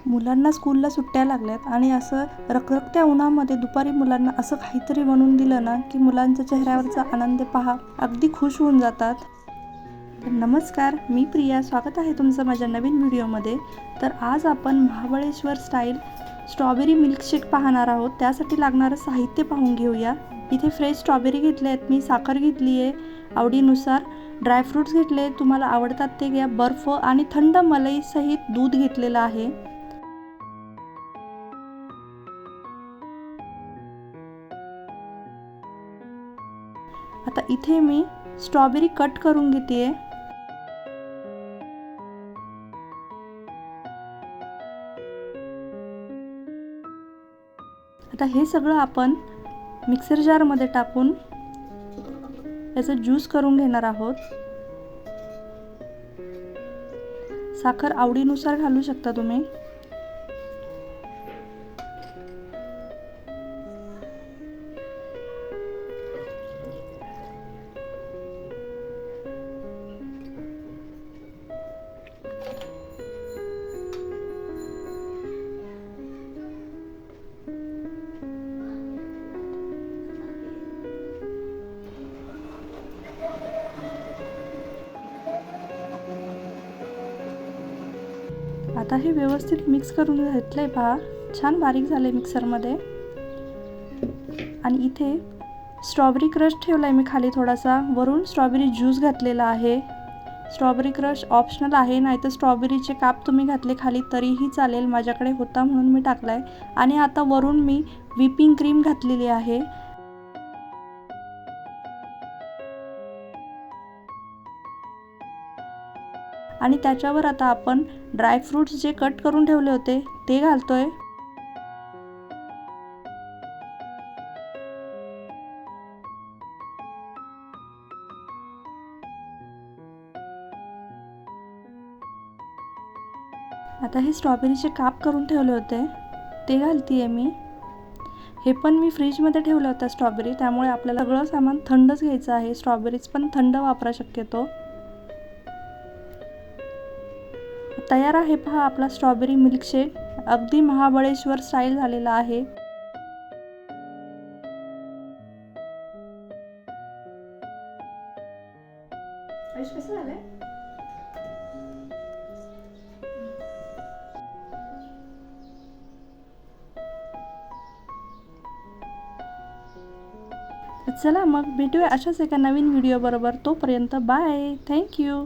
मुलांना स्कूलला सुट्ट्या लागल्यात आणि असं रखरखत्या उन्हामध्ये दुपारी मुलांना असं काहीतरी बनवून दिलं ना की मुलांच्या चेहऱ्यावरचा आनंद पहा अगदी खुश होऊन जातात. तर नमस्कार, मी प्रिया, स्वागत आहे तुमचं माझ्या नवीन व्हिडिओमध्ये. तर आज आपण महाबळेश्वर स्टाईल स्ट्रॉबेरी मिल्कशेक पाहणार आहोत. त्यासाठी लागणारं साहित्य पाहून घेऊया. इथे फ्रेश स्ट्रॉबेरी घेतले आहेत मी, साखर घेतली आहे आवडीनुसार, ड्रायफ्रूट्स घेतले, तुम्हाला आवडतात ते घ्या, बर्फ आणि थंड मलईसहित दूध घेतलेलं आहे. आता इथे मी स्ट्रॉबेरी कट करून घेते. आता हे सगळं आपण मिक्सर जारमध्ये टाकून याचा ज्यूस करून घेणार आहोत. साखर आवडीनुसार घालू शकता तुम्ही. आता हे व्यवस्थित मिक्स करून घेतलंय पहा, छान बारीक झाले मिक्सरमध्ये. आणि इथे स्ट्रॉबेरी क्रश ठेवलाय मी खाली थोडासा, वरून स्ट्रॉबेरी ज्यूस घातलेला आहे. स्ट्रॉबेरी क्रश ऑप्शनल आहे, नाहीतर स्ट्रॉबेरीचे काप तुम्ही घातले खाली तरीही चालेल, माझ्याकडे होता म्हणून मी टाकलाय. आणि आता वरून मी व्हिपिंग क्रीम घातलेली आहे. आणि त्याच्यावर आता आपण ड्रायफ्रूट्स जे कट करून ठेवले होते ते घालतोय. आता हे स्ट्रॉबेरीचे काप करून ठेवले होते ते घालतीये मी. हे पण मी फ्रीजमध्ये ठेवलं होतं स्ट्रॉबेरी, त्यामुळे आपल्याला सगळं सामान थंडच घ्यायचं आहे. स्ट्रॉबेरीज पण थंड वापरा शक्यतो. तयार आहे पहा आपला स्ट्रॉबेरी मिल्कशेक, अगदी महाबळेश्वर स्टाईल झालेला आहे. कसं झालंय? चला मग भेटूया अशाच एका नवीन व्हिडिओ बरोबर. तोपर्यंत बाय, थँक्यू.